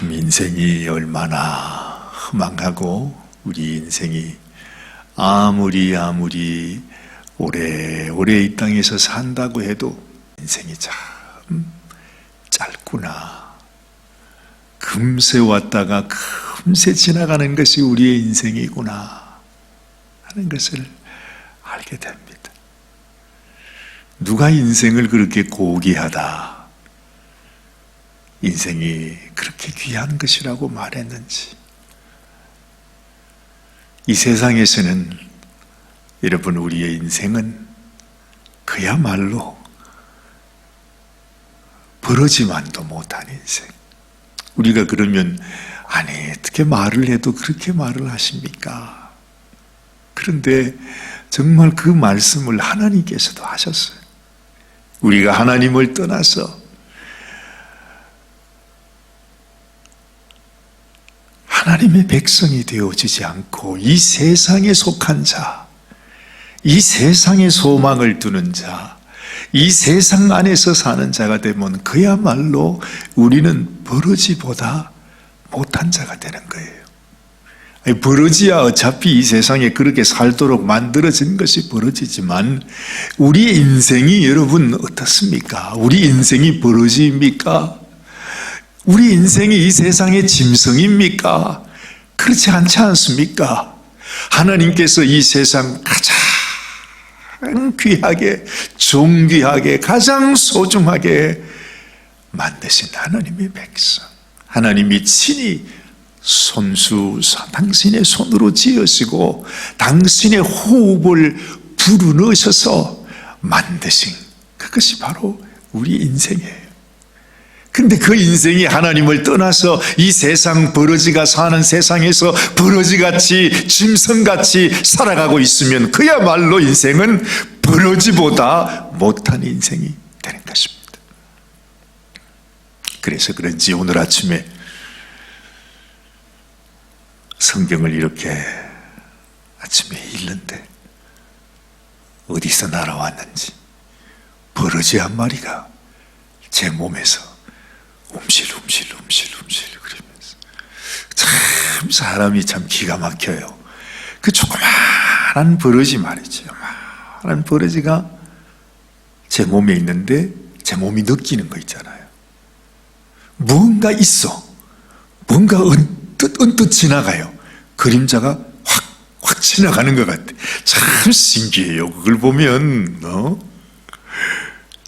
참 인생이 얼마나 허망하고 우리 인생이 아무리 오래오래 이 땅에서 산다고 해도 인생이 참 짧구나. 금세 왔다가 금세 지나가는 것이 우리의 인생이구나 하는 것을 알게 됩니다. 누가 인생을 그렇게 고귀하다, 인생이 그렇게 귀한 것이라고 말했는지. 이 세상에서는 여러분, 우리의 인생은 그야말로 버러지만도 못한 인생. 우리가 그러면 아니 어떻게 말을 해도 그렇게 말을 하십니까? 그런데 정말 그 말씀을 하나님께서도 하셨어요. 우리가 하나님을 떠나서 하나님의 백성이 되어지지 않고 이 세상에 속한 자, 이 세상의 소망을 두는 자, 이 세상 안에서 사는 자가 되면 그야말로 우리는 버러지보다 못한 자가 되는 거예요. 버러지야 어차피 이 세상에 그렇게 살도록 만들어진 것이 버러지지만 우리 인생이 여러분 어떻습니까? 우리 인생이 버러지입니까? 우리 인생이 이 세상의 짐승입니까? 그렇지 않지 않습니까? 하나님께서 이 세상 가장 귀하게, 존귀하게, 가장 소중하게 만드신 하나님의 백성, 하나님이 친히 당신의 손으로 지으시고 당신의 호흡을 불어넣으셔서 만드신 그것이 바로 우리 인생이에요. 근데 그 인생이 하나님을 떠나서 이 세상 버러지가 사는 세상에서 버러지같이 짐승같이 살아가고 있으면 그야말로 인생은 버러지보다 못한 인생이 되는 것입니다. 그래서 그런지 오늘 아침에 성경을 이렇게 아침에 읽는데 어디서 날아왔는지 버러지 한 마리가 제 몸에서 움실움실 그러면서 참 사람이 참 기가 막혀요. 그 조그마한 버러지 말이죠. 조그마한 버러지가 제 몸에 있는데 제 몸이 느끼는 거 있잖아요. 뭔가 있어. 뭔가 언뜻 지나가요. 그림자가 확 지나가는 것 같아. 참 신기해요. 그걸 보면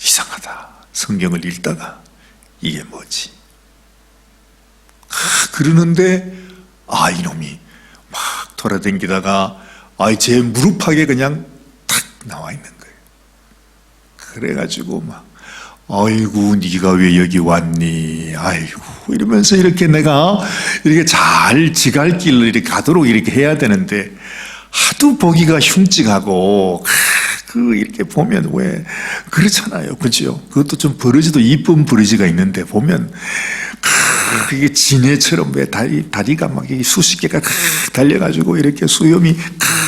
이상하다. 성경을 읽다가 이게 뭐지? 그러는데 이놈이 막 돌아다니다가 제 무릎팍에 그냥 탁 나와 있는 거예요. 그래가지고 막 아이고 네가 왜 여기 왔니? 아이고 이러면서 이렇게 내가 이렇게 잘 지갈 길을 이렇게 가도록 이렇게 해야 되는데 하도 보기가 흉측하고 이렇게 보면 왜 그렇잖아요, 그죠? 그것도 좀 버러지도 이쁜 버러지가 있는데 보면 그게 지네처럼 왜 다리가 막 수십 개가 달려가지고 이렇게 수염이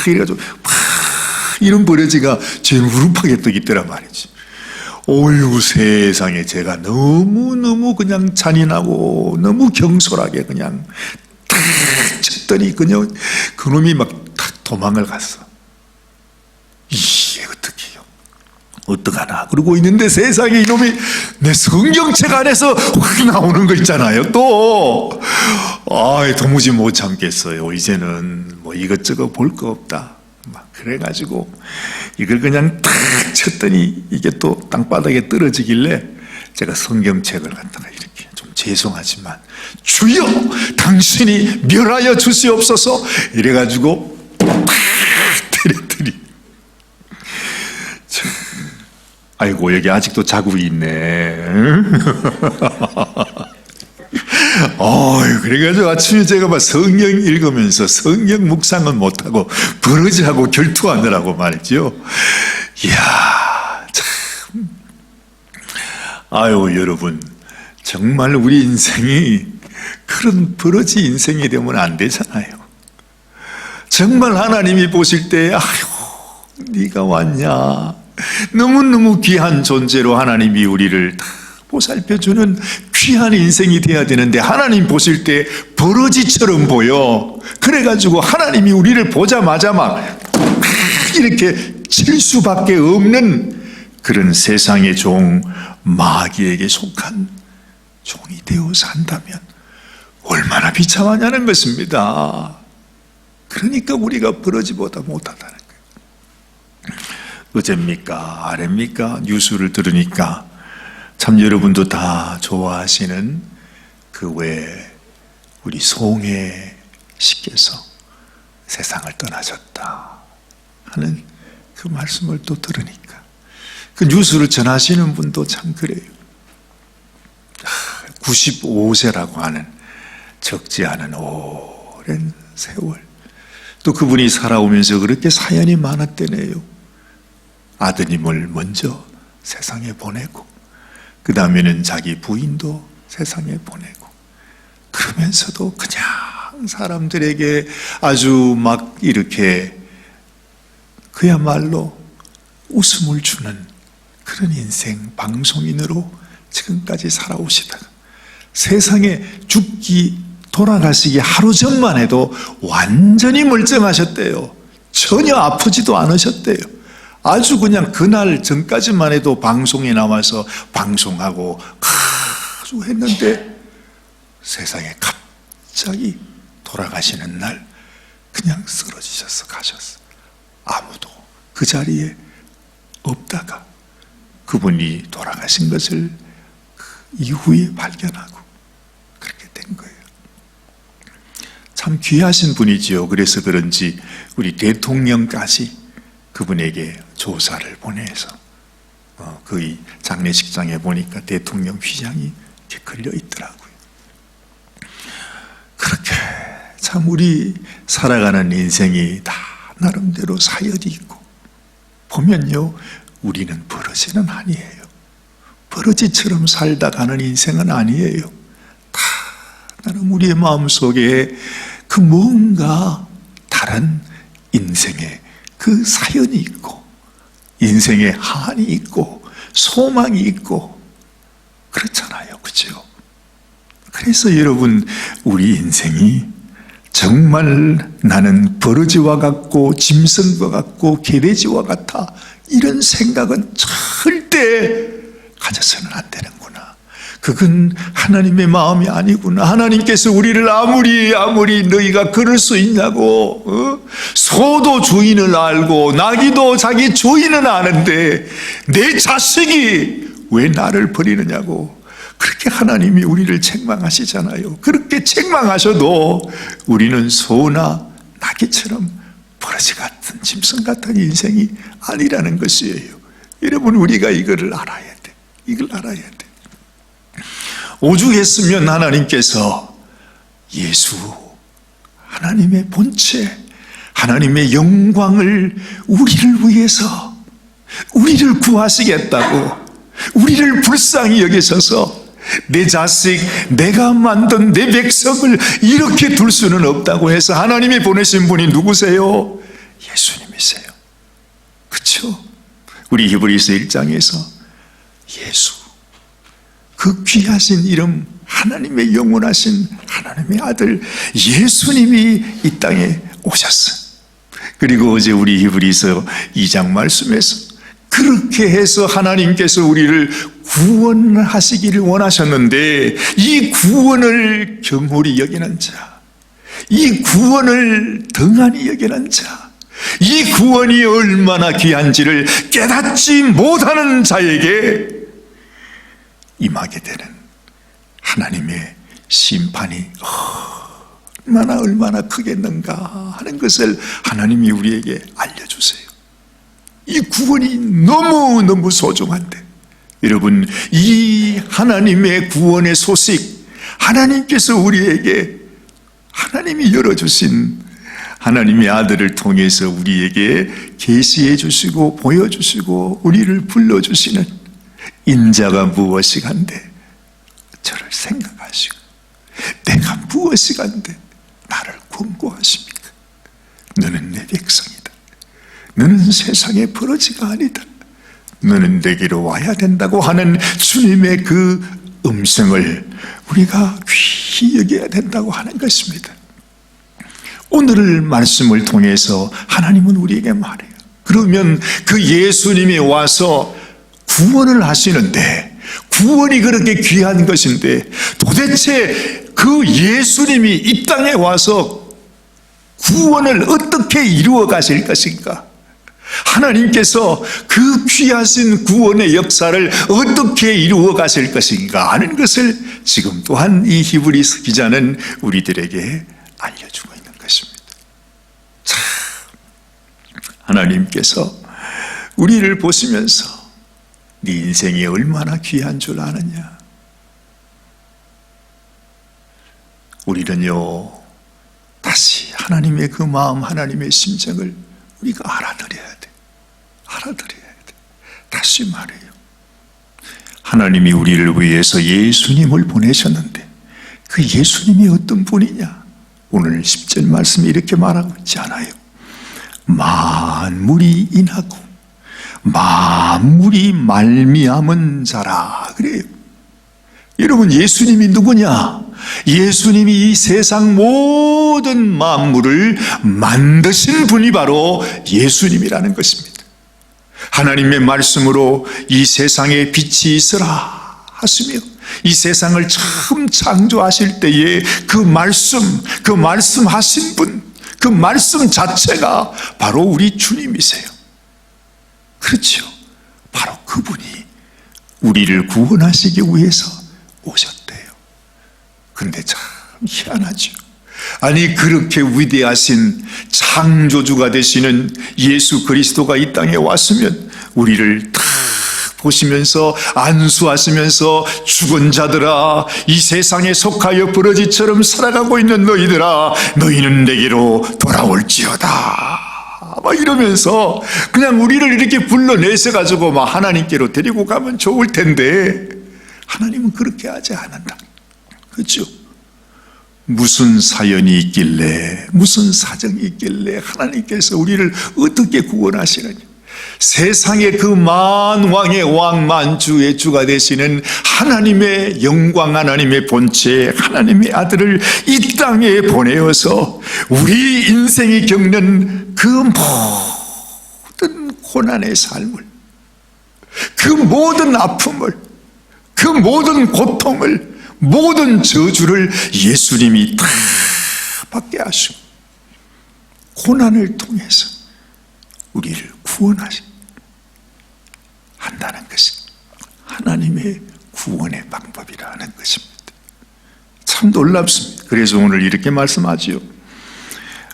이래가지고 이런 버러지가 제 무릎팍에 또 있더란 말이지. 어이구 세상에, 제가 너무 그냥 잔인하고 너무 경솔하게 그냥 탁 쳤더니 그냥 그놈이 막 탁 도망을 갔어. 이게 어떡하나 그러고 있는데 세상에 이놈이 내 성경책 안에서 확 나오는 거 있잖아요. 또 도무지 못 참겠어요. 이제는 뭐 이것저것 볼 거 없다 막 그래가지고 이걸 그냥 탁 쳤더니 이게 또 땅바닥에 떨어지길래 제가 성경책을 갖다가 이렇게 좀 죄송하지만 주여 당신이 멸하여 주시옵소서 이래가지고 때렸더니 아이고 여기 아직도 자국이 있네. 그래가지고 아침에 제가 막 성경 읽으면서 성경 묵상은 못하고 버러지하고 결투하느라고 말이죠. 이야 참. 여러분 정말 우리 인생이 그런 버러지 인생이 되면 안 되잖아요. 정말 하나님이 보실 때 네가 왔냐, 너무너무 귀한 존재로 하나님이 우리를 다 보살펴주는 귀한 인생이 돼야 되는데 하나님 보실 때 버러지처럼 보여. 그래가지고 하나님이 우리를 보자마자 막 이렇게 칠 수밖에 없는 그런 세상의 종, 마귀에게 속한 종이 되어 산다면 얼마나 비참하냐는 것입니다. 그러니까 우리가 버러지보다 못하다는 거예요. 어제입니까? 아래입니까? 뉴스를 들으니까 참 여러분도 다 좋아하시는 그 외 우리 송혜 씨께서 세상을 떠나셨다 하는 그 말씀을 또 들으니까 그 뉴스를 전하시는 분도 참 그래요. 95세라고 하는 적지 않은 오랜 세월, 또 그분이 살아오면서 그렇게 사연이 많았대네요. 아드님을 먼저 세상에 보내고 그 다음에는 자기 부인도 세상에 보내고, 그러면서도 그냥 사람들에게 아주 막 이렇게 그야말로 웃음을 주는 그런 인생 방송인으로 지금까지 살아오시다가 세상에 돌아가시기 하루 전만 해도 완전히 멀쩡하셨대요. 전혀 아프지도 않으셨대요. 아주 그냥 그날 전까지만 해도 방송에 나와서 방송하고 아주 했는데 세상에 갑자기 돌아가시는 날 그냥 쓰러지셔서 가셨어. 아무도 그 자리에 없다가 그분이 돌아가신 것을 그 이후에 발견하고 그렇게 된 거예요. 참 귀하신 분이지요. 그래서 그런지 우리 대통령까지 그분에게 조사를 보내서 그 장례식장에 보니까 대통령 휘장이 이렇게 걸려 있더라고요. 그렇게 참 우리 살아가는 인생이 다 나름대로 사연이 있고, 보면요, 우리는 버러지는 아니에요. 버러지처럼 살다 가는 인생은 아니에요. 다 나름 우리의 마음속에 그 뭔가 다른 인생의 그 사연이 있고, 인생의 한이 있고, 소망이 있고, 그렇잖아요. 그죠? 그래서 여러분, 우리 인생이 정말 나는 버러지와 같고 짐승과 같고 개돼지와 같아, 이런 생각은 절대 가져서는 안 되는구나. 그건 하나님의 마음이 아니구나. 하나님께서 우리를 아무리 너희가 그럴 수 있냐고. 소도 주인을 알고 나귀도 자기 주인은 아는데 내 자식이 왜 나를 버리느냐고. 그렇게 하나님이 우리를 책망하시잖아요. 그렇게 책망하셔도 우리는 소나 나귀처럼 버러지 같은 짐승 같은 인생이 아니라는 것이에요. 여러분, 우리가 이거를 알아야 돼. 이걸 알아야 돼. 오죽했으면 하나님께서 예수, 하나님의 본체, 하나님의 영광을 우리를 위해서 우리를 구하시겠다고, 우리를 불쌍히 여기셔서 내 자식, 내가 만든 내 백성을 이렇게 둘 수는 없다고 해서 하나님이 보내신 분이 누구세요? 예수님이세요. 그렇죠? 우리 히브리서 1장에서 예수, 그 귀하신 이름, 하나님의 영원하신 하나님의 아들 예수님이 이 땅에 오셨어요. 그리고 어제 우리 히브리서 2장 말씀에서 그렇게 해서 하나님께서 우리를 구원하시기를 원하셨는데, 이 구원을 경홀히 여기는 자, 이 구원을 등한히 여기는 자, 이 구원이 얼마나 귀한지를 깨닫지 못하는 자에게 임하게 되는 하나님의 심판이 얼마나 크겠는가 하는 것을 하나님이 우리에게 알려주세요. 이 구원이 너무너무 소중한데, 여러분, 이 하나님의 구원의 소식, 하나님께서 우리에게, 하나님이 열어주신 하나님의 아들을 통해서 우리에게 계시해 주시고 보여주시고 우리를 불러주시는 인자가 무엇이간데 저를 생각하시고 내가 무엇이간데 나를 권고하십니까? 너는 내 백성이다. 너는 세상의 버러지가 아니다. 너는 내게로 와야 된다고 하는 주님의 그 음성을 우리가 귀히 여겨야 된다고 하는 것입니다. 오늘 말씀을 통해서 하나님은 우리에게 말해요. 그러면 그 예수님이 와서 구원을 하시는데, 구원이 그렇게 귀한 것인데 도대체 그 예수님이 이 땅에 와서 구원을 어떻게 이루어 가실 것인가? 하나님께서 그 귀하신 구원의 역사를 어떻게 이루어 가실 것인가 하는 것을 지금 또한 이 히브리서 기자는 우리들에게 알려주고 있는 것입니다. 참, 하나님께서 우리를 보시면서 네 인생이 얼마나 귀한 줄 아느냐? 우리는요, 다시 하나님의 그 마음, 하나님의 심정을 우리가 알아들여야 돼. 알아들여야 돼. 다시 말해요. 하나님이 우리를 위해서 예수님을 보내셨는데 그 예수님이 어떤 분이냐? 오늘 10절 말씀에 이렇게 말하고 있지 않아요? 만물이 인하고 만물이 말미암은 자라 그래요. 여러분, 예수님이 누구냐? 예수님이 이 세상 모든 만물을 만드신 분이 바로 예수님이라는 것입니다. 하나님의 말씀으로 이 세상에 빛이 있으라 하시며 이 세상을 처음 창조하실 때에 그 말씀하신 분, 그 말씀 자체가 바로 우리 주님이세요. 그렇죠. 바로 그분이 우리를 구원하시기 위해서 오셨대요. 근데 참 희한하죠. 아니, 그렇게 위대하신 창조주가 되시는 예수 그리스도가 이 땅에 왔으면 우리를 딱 보시면서 안수하시면서 죽은 자들아, 이 세상에 속하여 버러지처럼 살아가고 있는 너희들아, 너희는 내게로 돌아올지어다 막 이러면서 그냥 우리를 이렇게 불러내셔가지고 막 하나님께로 데리고 가면 좋을 텐데 하나님은 그렇게 하지 않는다. 그렇죠? 무슨 사연이 있길래, 무슨 사정이 있길래 하나님께서 우리를 어떻게 구원하시느냐? 세상의 그 만왕의 왕, 만주의 주가 되시는 하나님의 영광, 하나님의 본체, 하나님의 아들을 이 땅에 보내어서 우리 인생이 겪는 그 모든 고난의 삶을, 그 모든 아픔을, 그 모든 고통을, 모든 저주를 예수님이 다 받게 하시고 고난을 통해서 우리를 구원한다는 것이 하나님의 구원의 방법이라는 것입니다. 참 놀랍습니다. 그래서 오늘 이렇게 말씀하지요.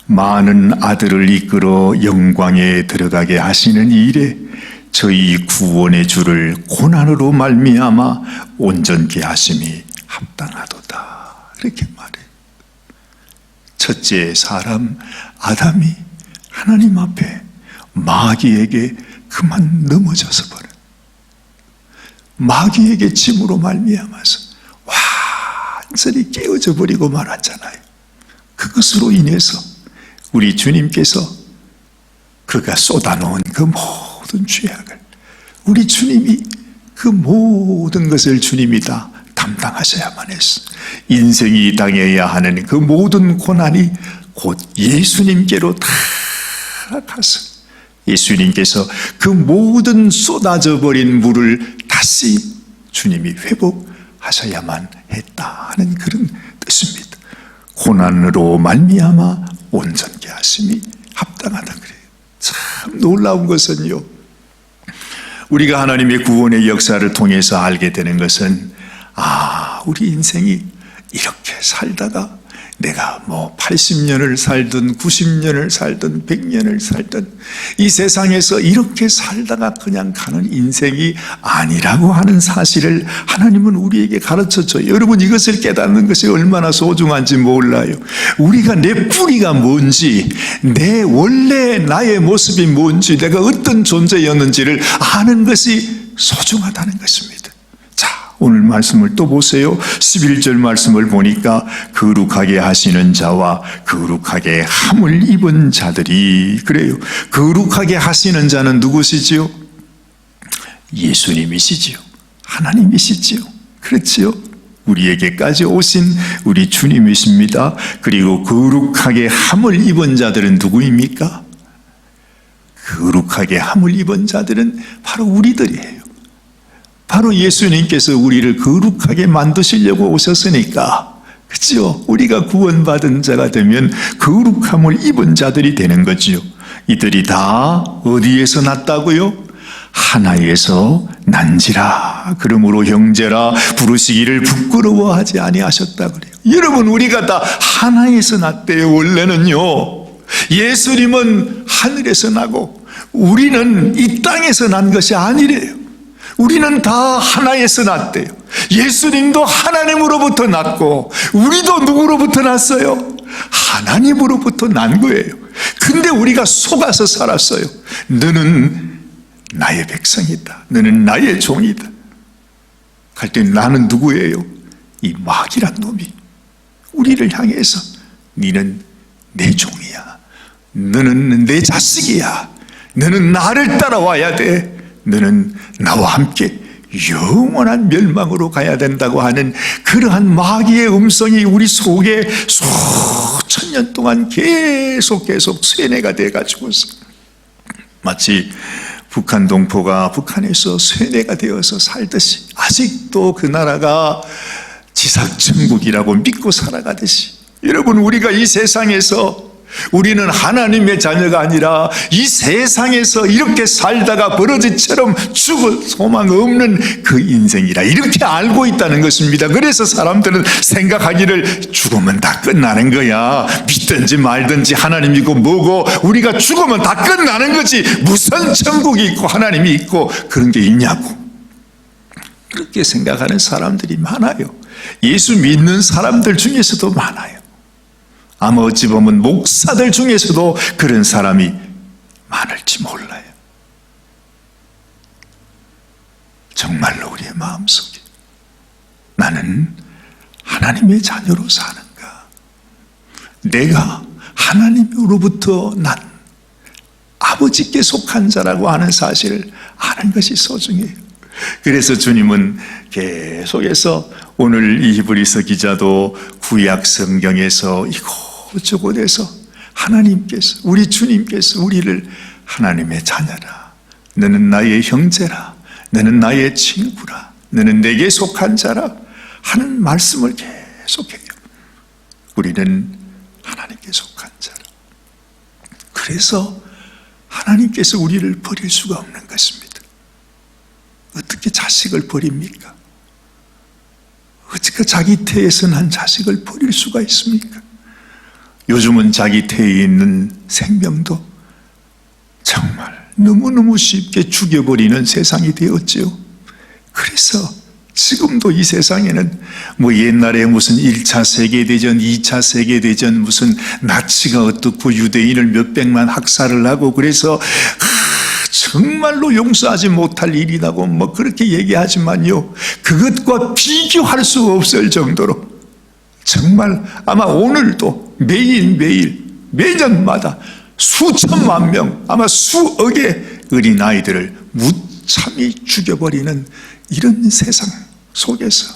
많은 아들을 이끌어 영광에 들어가게 하시는 일에 저희 구원의 주를 고난으로 말미암아 온전케 하심이 합당하도다. 이렇게 말해요. 첫째 사람 아담이 하나님 앞에 마귀에게 그만 넘어져서 버려. 마귀에게 짐으로 말미암아서 완전히 깨어져 버리고 말았잖아요. 그것으로 인해서 우리 주님께서 그가 쏟아놓은 그 모든 죄악을 우리 주님이 그 모든 것을 주님이 다 담당하셔야만 했어. 인생이 당해야 하는 그 모든 고난이 곧 예수님께로 다 가서 예수님께서 그 모든 쏟아져 버린 물을 다시 주님이 회복하셔야만 했다는 그런 뜻입니다. 고난으로 말미암아 온전케 하심이 합당하다 그래요. 참 놀라운 것은요, 우리가 하나님의 구원의 역사를 통해서 알게 되는 것은 우리 인생이 이렇게 살다가 내가 80년을 살든 90년을 살든 100년을 살든 이 세상에서 이렇게 살다가 그냥 가는 인생이 아니라고 하는 사실을 하나님은 우리에게 가르쳐줘요. 여러분, 이것을 깨닫는 것이 얼마나 소중한지 몰라요. 우리가 내 뿌리가 뭔지, 내 원래 나의 모습이 뭔지, 내가 어떤 존재였는지를 아는 것이 소중하다는 것입니다. 오늘 말씀을 또 보세요. 11절 말씀을 보니까 거룩하게 하시는 자와 거룩하게 함을 입은 자들이 그래요. 거룩하게 하시는 자는 누구시지요? 예수님이시지요. 하나님이시지요. 그렇지요. 우리에게까지 오신 우리 주님이십니다. 그리고 거룩하게 함을 입은 자들은 누구입니까? 거룩하게 함을 입은 자들은 바로 우리들이에요. 바로 예수님께서 우리를 거룩하게 만드시려고 오셨으니까, 그렇죠? 우리가 구원받은 자가 되면 거룩함을 입은 자들이 되는 거지요. 이들이 다 어디에서 났다고요? 하나에서 난지라. 그러므로 형제라 부르시기를 부끄러워하지 아니하셨다 그래요. 여러분, 우리가 다 하나에서 났대요. 원래는요. 예수님은 하늘에서 나고 우리는 이 땅에서 난 것이 아니래요. 우리는 다 하나에서 났대요. 예수님도 하나님으로부터 났고 우리도 누구로부터 났어요? 하나님으로부터 난 거예요. 근데 우리가 속아서 살았어요. 너는 나의 백성이다. 너는 나의 종이다. 갈 때 나는 누구예요? 이 마귀란 놈이 우리를 향해서 너는 내 종이야. 너는 내 자식이야. 너는 나를 따라와야 돼. 너는 나와 함께 영원한 멸망으로 가야 된다고 하는 그러한 마귀의 음성이 우리 속에 수천 년 동안 계속 쇠뇌가 돼가지고서 마치 북한 동포가 북한에서 쇠뇌가 되어서 살듯이 아직도 그 나라가 지상천국이라고 믿고 살아가듯이, 여러분, 우리가 이 세상에서 우리는 하나님의 자녀가 아니라 이 세상에서 이렇게 살다가 버러지처럼 죽을 소망 없는 그 인생이라 이렇게 알고 있다는 것입니다. 그래서 사람들은 생각하기를 죽으면 다 끝나는 거야. 믿든지 말든지 하나님이고 뭐고 우리가 죽으면 다 끝나는 거지. 무슨 천국이 있고 하나님이 있고 그런 게 있냐고. 그렇게 생각하는 사람들이 많아요. 예수 믿는 사람들 중에서도 많아요. 아마 어찌 보면 목사들 중에서도 그런 사람이 많을지 몰라요. 정말로 우리의 마음속에 나는 하나님의 자녀로 사는가? 내가 하나님으로부터 난 아버지께 속한 자라고 하는 사실을 아는 것이 소중해요. 그래서 주님은 계속해서 오늘 이 히브리서 기자도 구약 성경에서 이곳저곳에서 하나님께서, 우리 주님께서 우리를 하나님의 자녀라, 너는 나의 형제라, 너는 나의 친구라, 너는 내게 속한 자라 하는 말씀을 계속해요. 우리는 하나님께 속한 자라. 그래서 하나님께서 우리를 버릴 수가 없는 것입니다. 어떻게 자식을 버립니까? 어떻게 자기 태에서 난 자식을 버릴 수가 있습니까? 요즘은 자기 태에 있는 생명도 정말 너무너무 쉽게 죽여버리는 세상이 되었지요. 그래서 지금도 이 세상에는 뭐 옛날에 무슨 1차 세계대전, 2차 세계대전, 무슨 나치가 어떻고 유대인을 몇백만 학살을 하고 그래서 정말로 용서하지 못할 일이라고 뭐 그렇게 얘기하지만요, 그것과 비교할 수 없을 정도로 정말 아마 오늘도 매일매일 매년마다 수천만 명, 아마 수억의 어린아이들을 무참히 죽여버리는 이런 세상 속에서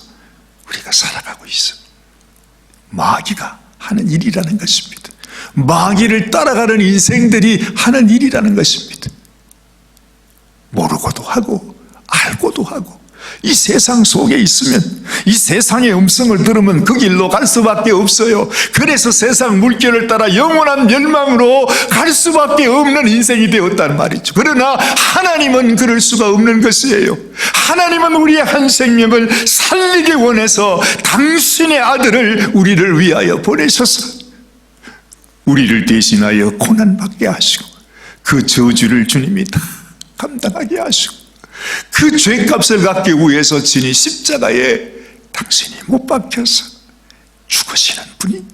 우리가 살아가고 있어요. 마귀가 하는 일이라는 것입니다. 마귀를 따라가는 인생들이 하는 일이라는 것입니다. 모르고도 하고 알고도 하고 이 세상 속에 있으면, 이 세상의 음성을 들으면 그 길로 갈 수밖에 없어요. 그래서 세상 물결을 따라 영원한 멸망으로 갈 수밖에 없는 인생이 되었단 말이죠. 그러나 하나님은 그럴 수가 없는 것이에요. 하나님은 우리의 한 생명을 살리기 원해서 당신의 아들을 우리를 위하여 보내셔서 우리를 대신하여 고난받게 하시고 그 저주를 주님이 다 감당하게 하시고 그 죄값을 갚기 위해서 진이 십자가에 당신이 못 박혀서 죽으시는 분이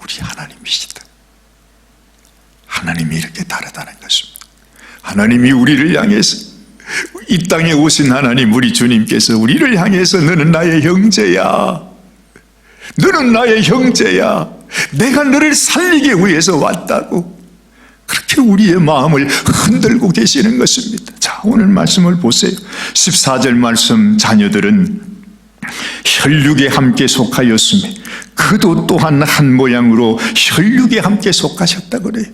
우리 하나님이시다. 하나님이 이렇게 다르다는 것입니다. 하나님이 우리를 향해서, 이 땅에 오신 하나님 우리 주님께서 우리를 향해서 너는 나의 형제야, 너는 나의 형제야, 내가 너를 살리기 위해서 왔다고 그렇게 우리의 마음을 흔들고 계시는 것입니다. 자, 오늘 말씀을 보세요. 14절 말씀, 자녀들은 혈육에 함께 속하였으며 그도 또한 한 모양으로 혈육에 함께 속하셨다 그래요.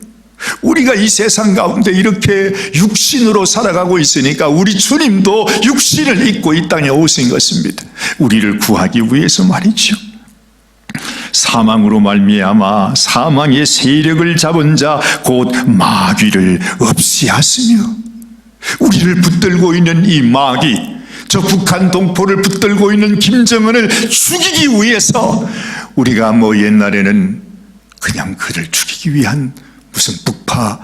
우리가 이 세상 가운데 이렇게 육신으로 살아가고 있으니까 우리 주님도 육신을 입고 이 땅에 오신 것입니다. 우리를 구하기 위해서 말이죠. 사망으로 말미암아 사망의 세력을 잡은 자 곧 마귀를 없이 하시며, 우리를 붙들고 있는 이 마귀, 저 북한 동포를 붙들고 있는 김정은을 죽이기 위해서 우리가 옛날에는 그냥 그를 죽이기 위한 무슨 북파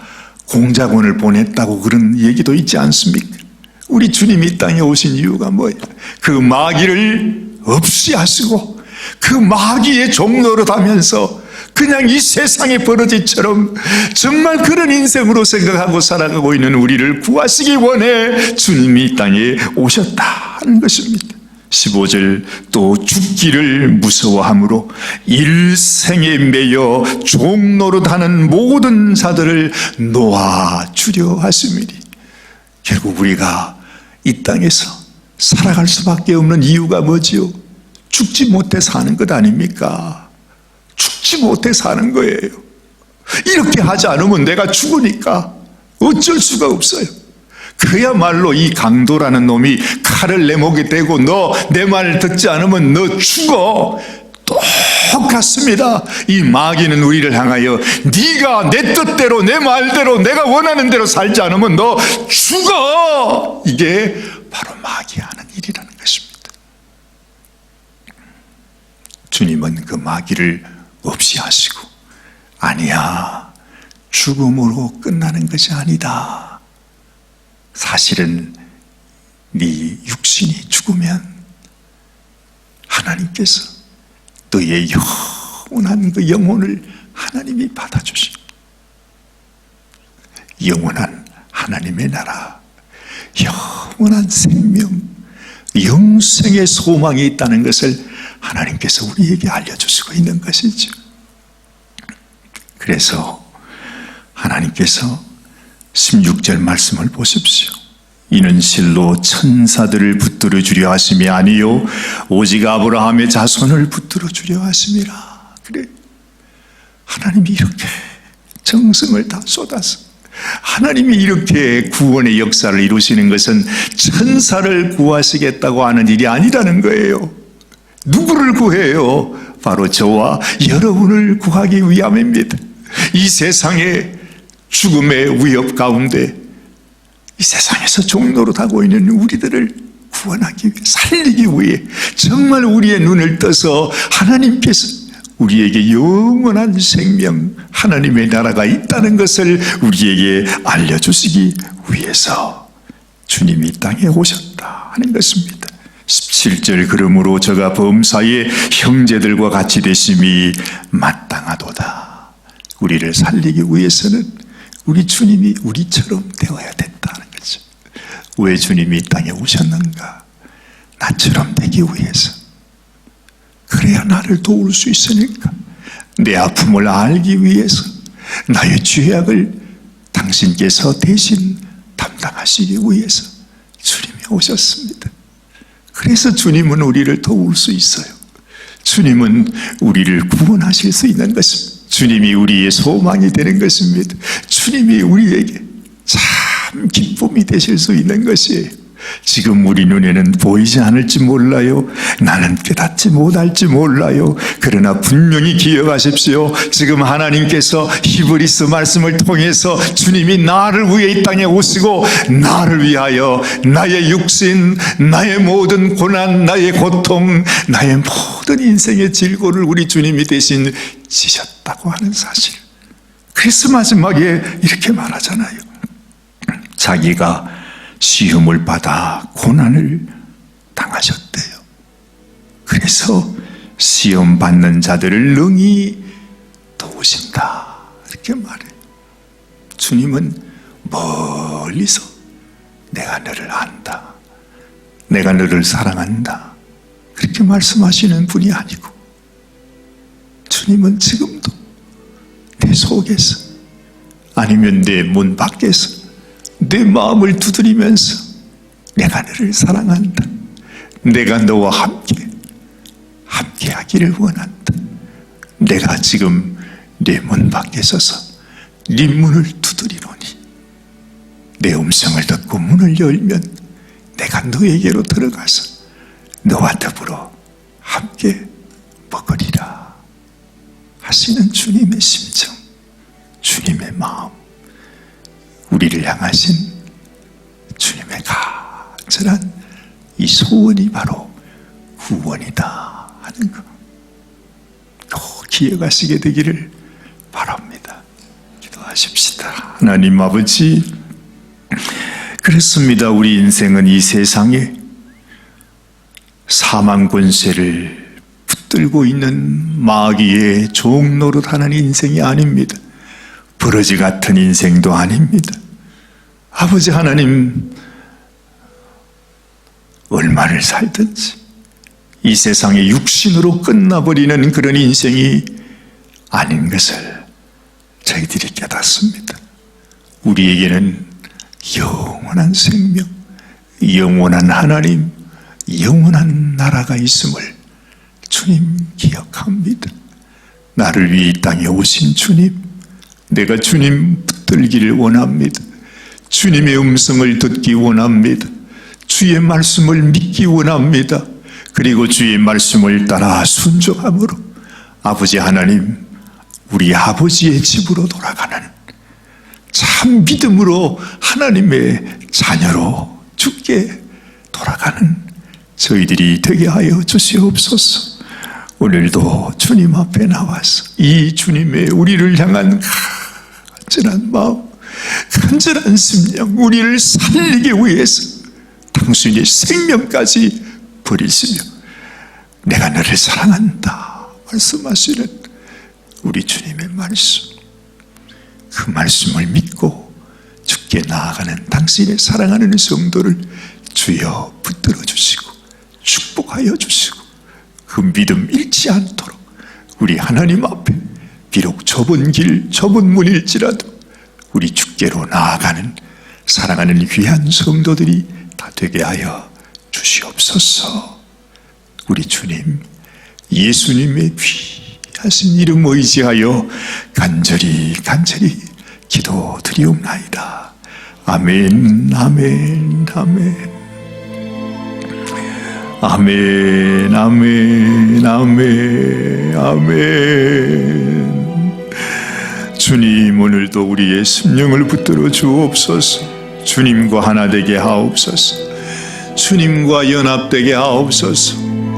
공작원을 보냈다고 그런 얘기도 있지 않습니까? 우리 주님이 이 땅에 오신 이유가 뭐예요? 그 마귀를 없이 하시고 그 마귀의 종로로 하면서 그냥 이 세상의 버러지처럼 정말 그런 인생으로 생각하고 살아가고 있는 우리를 구하시기 원해 주님이 이 땅에 오셨다는 것입니다. 15절, 또 죽기를 무서워함으로 일생에 매여 종노릇하는 모든 자들을 놓아주려 하심이니. 결국 우리가 이 땅에서 살아갈 수밖에 없는 이유가 뭐지요? 죽지 못해 사는 것 아닙니까? 죽지 못해 사는 거예요. 이렇게 하지 않으면 내가 죽으니까 어쩔 수가 없어요. 그야말로 이 강도라는 놈이 칼을 내 목에 대고 너 내 말 듣지 않으면 너 죽어. 똑같습니다. 이 마귀는 우리를 향하여 네가 내 뜻대로 내 말대로 내가 원하는 대로 살지 않으면 너 죽어. 이게 바로 마귀 하는 일이라는 것입니다. 주님은 그 마귀를 없이 하시고, 아니야, 죽음으로 끝나는 것이 아니다. 사실은 네 육신이 죽으면 하나님께서 너의 영원한 그 영혼을 하나님이 받아주십니다. 영원한 하나님의 나라, 영원한 생명, 영생의 소망이 있다는 것을 하나님께서 우리에게 알려주시고 있는 것이죠. 그래서 하나님께서 16절 말씀을 보십시오. 이는 실로 천사들을 붙들어 주려 하심이 아니요 오직 아브라함의 자손을 붙들어 주려 하심이라. 그래, 하나님이 이렇게 정성을 다 쏟아서 하나님이 이렇게 구원의 역사를 이루시는 것은 천사를 구하시겠다고 하는 일이 아니라는 거예요. 누구를 구해요? 바로 저와 여러분을 구하기 위함입니다. 이 세상의 죽음의 위협 가운데 이 세상에서 종노릇하고 있는 우리들을 구원하기 위해, 살리기 위해 정말 우리의 눈을 떠서 하나님께서 우리에게 영원한 생명, 하나님의 나라가 있다는 것을 우리에게 알려주시기 위해서 주님이 이 땅에 오셨다 하는 것입니다. 17절, 그러므로 저가 범사의 형제들과 같이 되심이 마땅하도다. 우리를 살리기 위해서는 우리 주님이 우리처럼 되어야 된다는 거죠. 왜 주님이 이 땅에 오셨는가? 나처럼 되기 위해서. 그래야 나를 도울 수 있으니까. 내 아픔을 알기 위해서, 나의 죄악을 당신께서 대신 담당하시기 위해서 주님이 오셨습니다. 그래서 주님은 우리를 도울 수 있어요. 주님은 우리를 구원하실 수 있는 것입니다. 주님이 우리의 소망이 되는 것입니다. 주님이 우리에게 참 기쁨이 되실 수 있는 것이에요. 지금 우리 눈에는 보이지 않을지 몰라요. 나는 깨닫지 못할지 몰라요. 그러나 분명히 기억하십시오. 지금 하나님께서 히브리서 말씀을 통해서 주님이 나를 위해 이 땅에 오시고 나를 위하여 나의 육신, 나의 모든 고난, 나의 고통, 나의 모든 인생의 질고를 우리 주님이 대신 지셨다고 하는 사실. 그래서 마지막에 이렇게 말하잖아요. 자기가 시험을 받아 고난을 당하셨대요. 그래서 시험 받는 자들을 능히 도우신다 이렇게 말해요. 주님은 멀리서 내가 너를 안다, 내가 너를 사랑한다 그렇게 말씀하시는 분이 아니고, 주님은 지금도 내 속에서 아니면 내 문 밖에서 내 마음을 두드리면서 내가 너를 사랑한다, 내가 너와 함께 하기를 원한다, 내가 지금 내 문 밖에 서서 네 문을 두드리노니 내 음성을 듣고 문을 열면 내가 너에게로 들어가서 너와 더불어 함께 먹으리라 하시는 주님의 심정, 주님의 마음, 우리를 향하신 주님의 간절한 이 소원이 바로 구원이다 하는 것 꼭 기억하시게 되기를 바랍니다. 기도하십시다. 하나님 아버지, 그렇습니다. 우리 인생은 이 세상에 사망 권세를 붙들고 있는 마귀의 종 노릇하는 인생이 아닙니다. 버러지 같은 인생도 아닙니다. 아버지 하나님, 얼마를 살든지 이 세상의 육신으로 끝나버리는 그런 인생이 아닌 것을 저희들이 깨닫습니다. 우리에게는 영원한 생명, 영원한 하나님, 영원한 나라가 있음을 주님 기억합니다. 나를 위해 이 땅에 오신 주님, 내가 주님 붙들기를 원합니다. 주님의 음성을 듣기 원합니다. 주의 말씀을 믿기 원합니다. 그리고 주의 말씀을 따라 순종함으로 아버지 하나님, 우리 아버지의 집으로 돌아가는 참 믿음으로 하나님의 자녀로 주께 돌아가는 저희들이 되게 하여 주시옵소서. 오늘도 주님 앞에 나와서 이 주님의 우리를 향한 간절한 마음, 간절한 심령, 우리를 살리기 위해서 당신의 생명까지 버리시며 내가 너를 사랑한다 말씀하시는 우리 주님의 말씀, 그 말씀을 믿고 주께 나아가는 당신의 사랑하는 성도를 주여 붙들어 주시고 축복하여 주시고 그 믿음 잃지 않도록 우리 하나님 앞에 비록 좁은 길, 좁은 문일지라도 우리 주께로 나아가는 사랑하는 귀한 성도들이 다 되게 하여 주시옵소서. 우리 주님 예수님의 귀하신 이름 의지하여 간절히 기도드리옵나이다. 아멘, 아멘, 아멘. 아멘, 아멘, 아멘, 아멘. 주님, 오늘도 우리의 심령을 붙들어 주옵소서. 주님과 하나 되게 하옵소서. 주님과 연합되게 하옵소서.